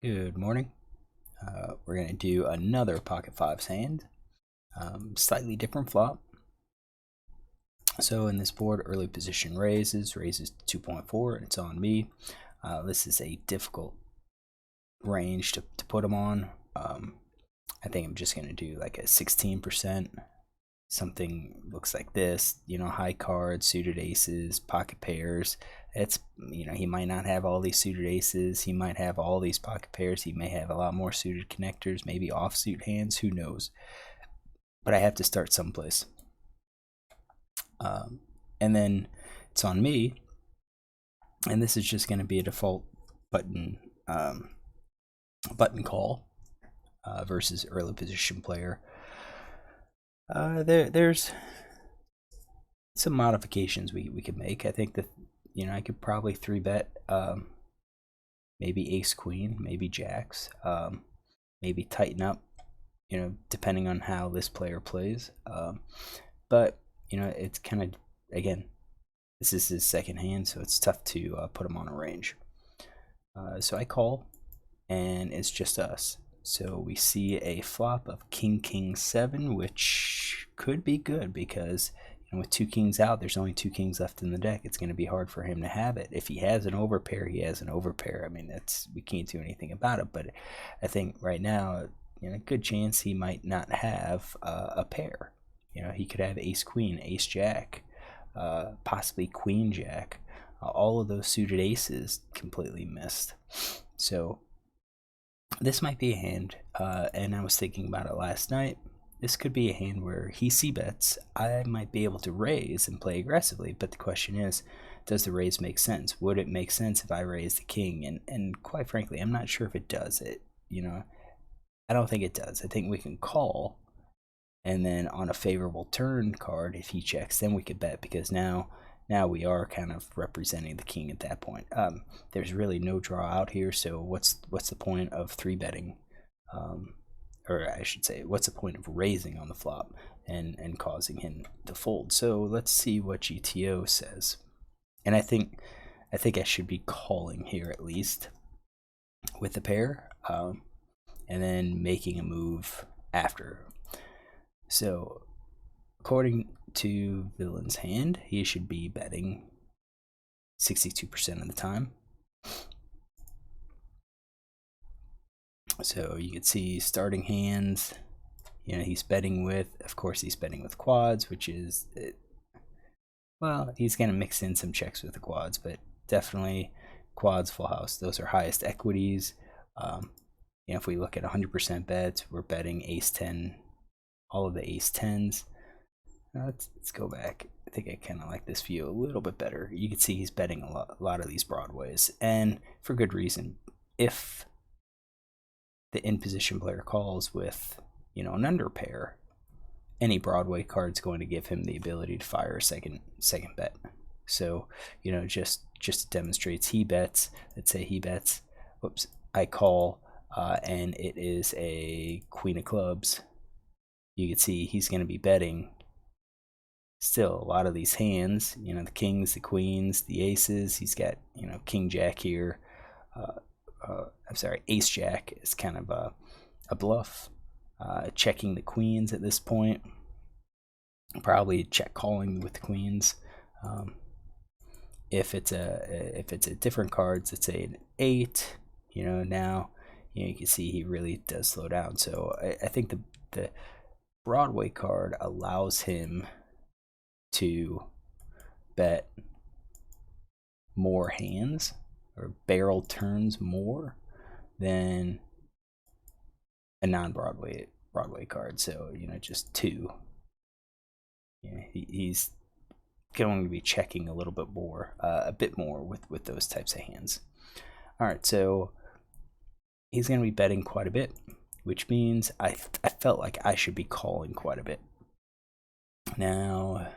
Good morning. We're going to do another pocket fives hand, slightly different flop. So in this board, early position raises to 2.4, and it's on me. This is a difficult range to put them on. I think I'm just going to do like a 16%. Something looks like this, high cards, suited aces, pocket pairs. It's, he might not have all these suited aces. He might have all these pocket pairs. He may have a lot more suited connectors, maybe offsuit hands. Who knows? But I have to start someplace. And then it's on me. And this is just going to be a default button call versus early position player. There's some modifications we could make. I think that I could probably 3-bet maybe ace queen, maybe jacks, maybe tighten up, depending on how this player plays. But it's kind of, again, this is his second hand, so it's tough to put him on a range. So I call, and it's just us. So we see a flop of king 7, which could be good because with two kings out, there's only two kings left in the deck. It's going to be hard for him to have it. If he has an overpair, he has an overpair. I mean, we can't do anything about it. But I think right now, a good chance he might not have a pair. He could have ace queen, ace jack, possibly queen jack. All of those suited aces completely missed. So this might be a hand, and I was thinking about it last night. This could be a hand where he c-bets. I might be able to raise and play aggressively, but the question is, does the raise make sense? Would it make sense if I raise the king? And quite frankly, I'm not sure if it does. I don't think it does. I think we can call, and then on a favorable turn card, if he checks, then we could bet, because now we are kind of representing the king at that point. There's really no draw out here, so what's the point of 3-betting? Or I should say, what's the point of raising on the flop and causing him to fold? So let's see what GTO says. And I think I should be calling here at least with the pair, and then making a move after. So according to Villain's hand, he should be betting 62% of the time. So you can see starting hands, he's betting with, of course, he's betting with quads, which is, well, he's going to mix in some checks with the quads, but definitely quads, full house. Those are highest equities. If we look at 100% bets, we're betting ace 10, all of the ace 10s. Let's go back. I think I kind of like this view a little bit better. You can see he's betting a lot of these broadways, and for good reason. If the in position player calls with an under pair, any Broadway card's going to give him the ability to fire a second bet. So just to demonstrate, he bets. Let's say he bets. Whoops, I call, and it is a queen of clubs. You can see he's going to be betting still a lot of these hands. The kings, the queens, the aces. He's got king jack here. I'm sorry, ace jack is kind of a bluff. Checking the queens at this point. Probably check calling with the queens. If it's a different cards, let's say an 8. Now you can see he really does slow down. So I think the Broadway card allows him to bet more hands, or barrel turns more than a non-Broadway card. So just 2. He's going to be checking a little bit more, a bit more with those types of hands. All right, so he's going to be betting quite a bit, which means I felt like I should be calling quite a bit. Now,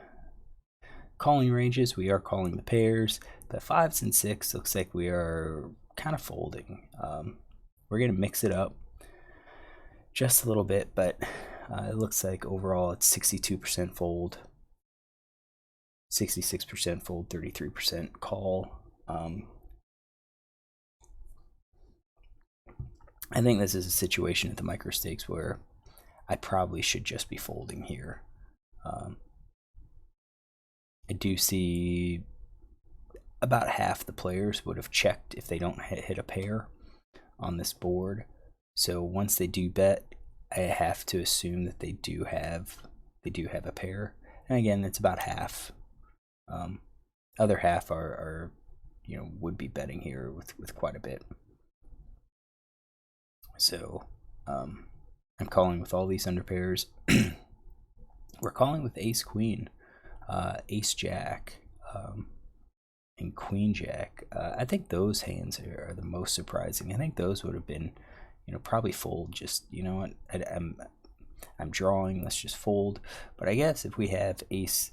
calling ranges, we are calling the pairs. The 5s and 6 looks like we are kind of folding. We're going to mix it up just a little bit, but it looks like overall it's 62% fold, 66% fold, 33% call. I think this is a situation at the micro stakes where I probably should just be folding here. I do see about half the players would have checked if they don't hit a pair on this board. So once they do bet, I have to assume that they do have a pair. And again, it's about half. Other half are would be betting here with quite a bit. So I'm calling with all these under pairs. We're calling with ace queen, ace jack, and queen jack. I think those hands are the most surprising. I think those would have been, probably fold. Just what, I'm drawing. Let's just fold. But I guess if we have ace,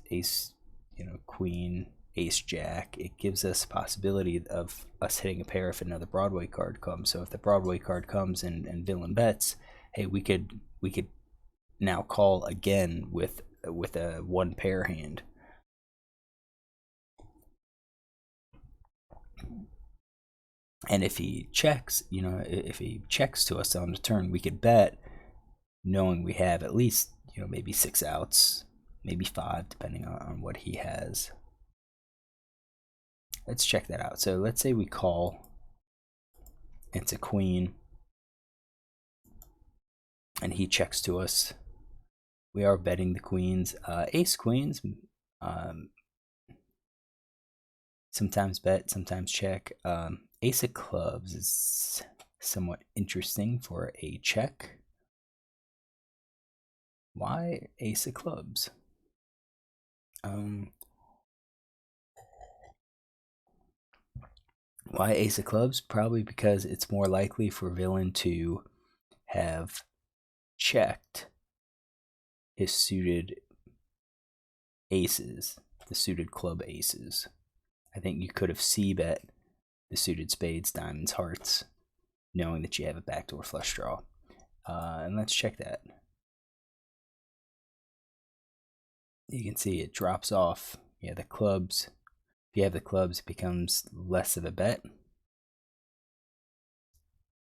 queen, ace jack, it gives us a possibility of us hitting a pair if another Broadway card comes. So if the Broadway card comes and villain bets, hey, we could now call again with a one pair hand. And if he checks, if he checks to us on the turn, we could bet, knowing we have at least, maybe 6 outs, maybe 5, depending on what he has. Let's check that out. So let's say we call. It's a queen, and he checks to us. We are betting the queens. Ace queens, sometimes bet, sometimes check. Ace of clubs is somewhat interesting for a check. Why ace of clubs? Why ace of clubs? Probably because it's more likely for villain to have checked his suited aces, the suited club aces. I think you could have c-bet the suited spades, diamonds, hearts, knowing that you have a backdoor flush draw. And let's check that. You can see it drops off. Yeah, the clubs. If you have the clubs, it becomes less of a bet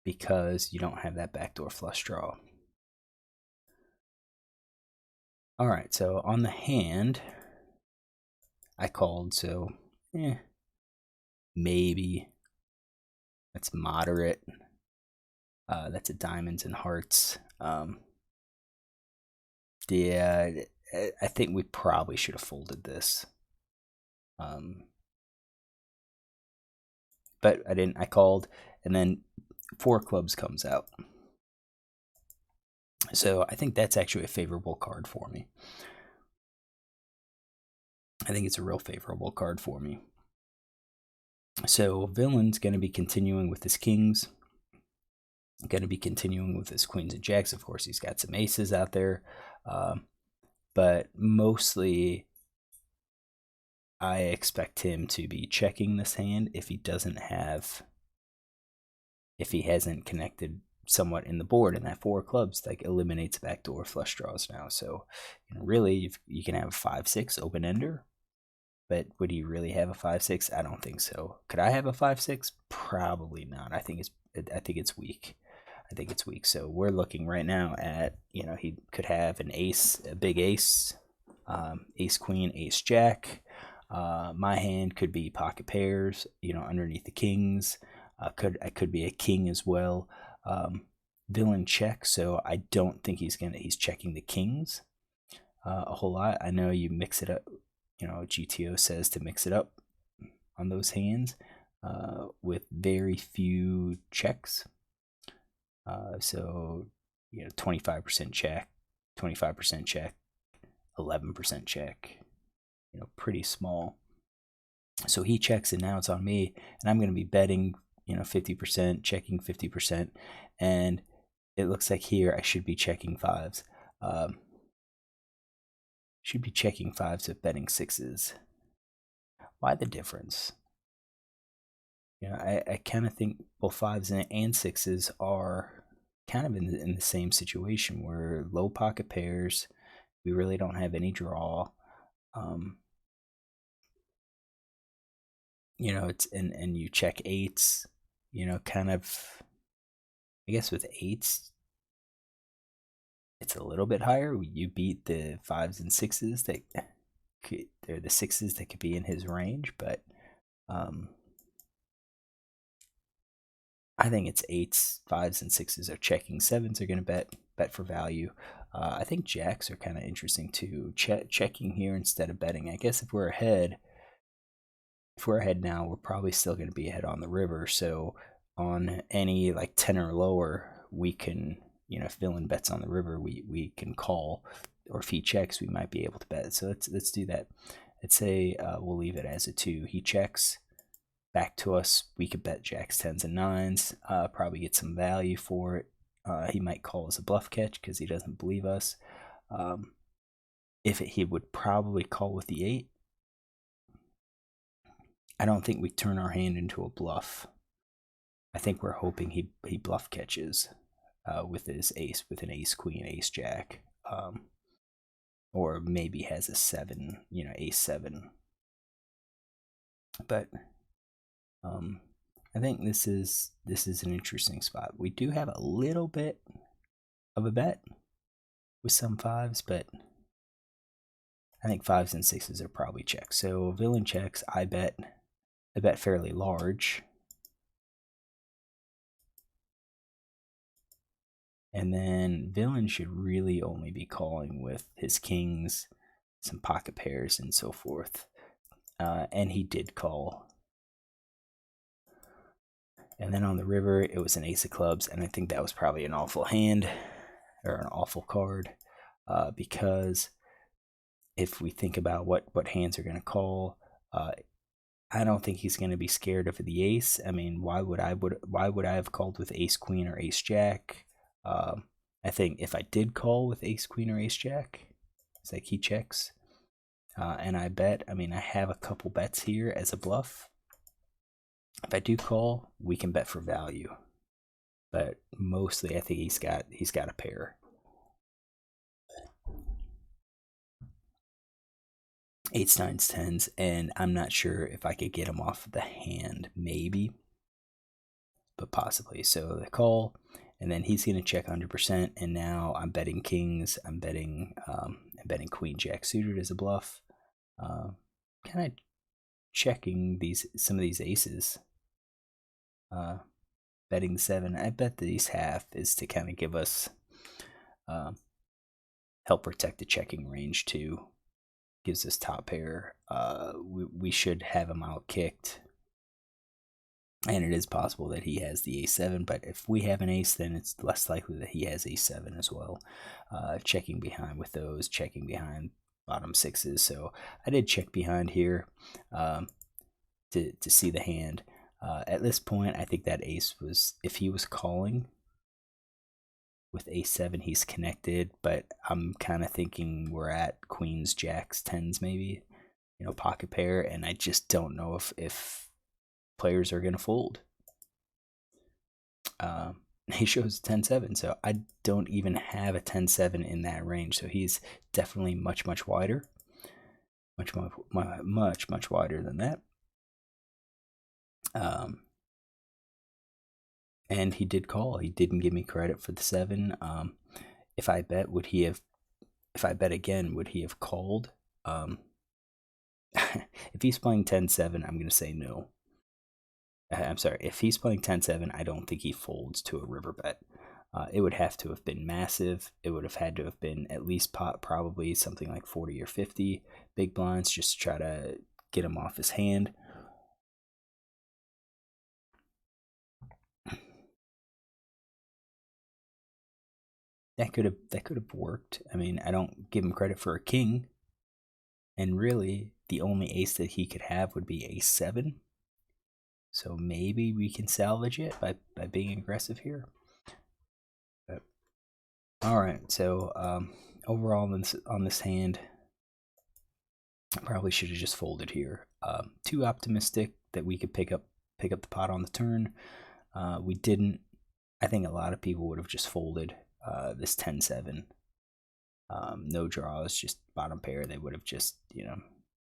because you don't have that backdoor flush draw. All right, so on the hand, I called, so maybe that's moderate. That's a diamonds and hearts. Yeah, I think we probably should have folded this. But I didn't. I called, and then 4 clubs comes out. So I think that's actually a favorable card for me. I think it's a real favorable card for me. So villain's going to be continuing with his kings. Going to be continuing with his queens and jacks. Of course, he's got some aces out there. But mostly, I expect him to be checking this hand if he hasn't connected somewhat in the board, and that 4 clubs eliminates backdoor flush draws now. So really, you can have a 5-6 open ender, but would he really have a 5-6? I don't think so. Could I have a 5-6? Probably not. I think it's weak. I think it's weak. So we're looking right now at, he could have an ace, a big ace, ace queen, ace jack. My hand could be pocket pairs, underneath the kings. Could be a king as well. Villain check, so I don't think he's checking the kings a whole lot. I know you mix it up. GTO says to mix it up on those hands with very few checks. So 25% check, 25% check, 11% check. Pretty small. So he checks, and now it's on me, and I'm going to be betting 50%, checking 50%, and it looks like here I should be checking 5s. Should be checking 5s with betting 6s. Why the difference? I kind of think both 5s and 6s are kind of in the same situation where low pocket pairs, we really don't have any draw. It's and you check 8s, kind of I guess with eights, it's a little bit higher. You beat the fives and sixes that they're the sixes that could be in his range, but I think it's eights, fives, and sixes are checking. Sevens are going to bet for value. I think jacks are kind of interesting too. Checking here instead of betting. I guess if we're ahead now, we're probably still going to be ahead on the river. So on any like 10 or lower, we can, if villain bets on the river, we can call, or if he checks, we might be able to bet. So let's do that. Let's say we'll leave it as a 2. He checks back to us. We could bet jacks, 10s, and 9s. Probably get some value for it. He might call as a bluff catch because he doesn't believe us. He would probably call with the 8. I don't think we turn our hand into a bluff. I think we're hoping he bluff catches with his ace, with an ace queen, ace jack, or maybe has a 7, ace 7. But I think this is an interesting spot. We do have a little bit of a bet with some 5s, but I think 5s and 6s are probably checks. So villain checks. I bet fairly large. And then villain should really only be calling with his kings, some pocket pairs, and so forth. And he did call. And then on the river, it was an ace of clubs, and I think that was probably an awful hand, or an awful card, because if we think about what hands are going to call, I don't think he's going to be scared of the ace. I mean, why would I have called with ace queen or ace jack? I think if I did call with ace queen or ace jack, it's like he checks, and I bet. I mean, I have a couple bets here as a bluff. If I do call, we can bet for value, but mostly I think he's got a pair. 8s, 9s, 10s, and I'm not sure if I could get him off the hand. Maybe, but possibly. So the call, and then he's going to check 100%. And now I'm betting kings. I'm betting queen jack suited as a bluff. Kind of checking some of these aces. Betting 7. I bet that ace half is to kind of give us help protect the checking range too. Gives us top pair. We should have him out kicked. And it is possible that he has the a7, but if we have an ace, then it's less likely that he has a7 as well. Checking behind with those, checking behind bottom 6s. So I did check behind here to see the hand. At this point, I think that ace was, if he was calling with a7, he's connected, but I'm kind of thinking we're at queens, jacks, 10s maybe, pocket pair, and I just don't know if players are going to fold. He shows 10-7, so I don't even have a 10-7 in that range, so he's definitely much wider, much wider than that. And he did call. He didn't give me credit for the 7. If I bet, if I bet again, would he have called? If he's playing 10-7, I'm going to say no. I'm sorry, if he's playing 10-7, I don't think he folds to a river bet. It would have to have been massive. It would have had to have been at least probably something like 40 or 50 big blinds just to try to get him off his hand. That could have worked. I mean, I don't give him credit for a king, and really the only ace that he could have would be a7. So maybe we can salvage it by being aggressive here. But, all right. So overall on this hand, I probably should have just folded here. Too optimistic that we could pick up the pot on the turn. We didn't. I think a lot of people would have just folded this 10-7. No draws, just bottom pair. They would have just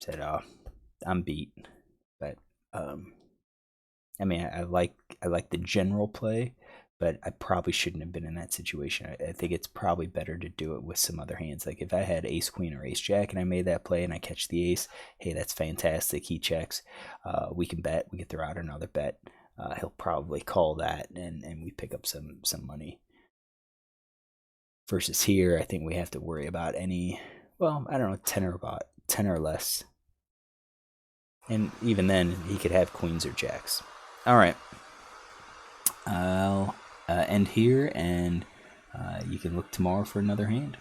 said, "Oh, I'm beat." But I mean, I like the general play, but I probably shouldn't have been in that situation. I think it's probably better to do it with some other hands. Like if I had ace queen or ace jack and I made that play and I catch the ace, hey, that's fantastic. He checks. We can bet. We can throw out another bet. He'll probably call that, and we pick up some money. Versus here, I think we have to worry about any. Well, I don't know, 10 or less. And even then, he could have queens or jacks. All right. I'll end here, and you can look tomorrow for another hand.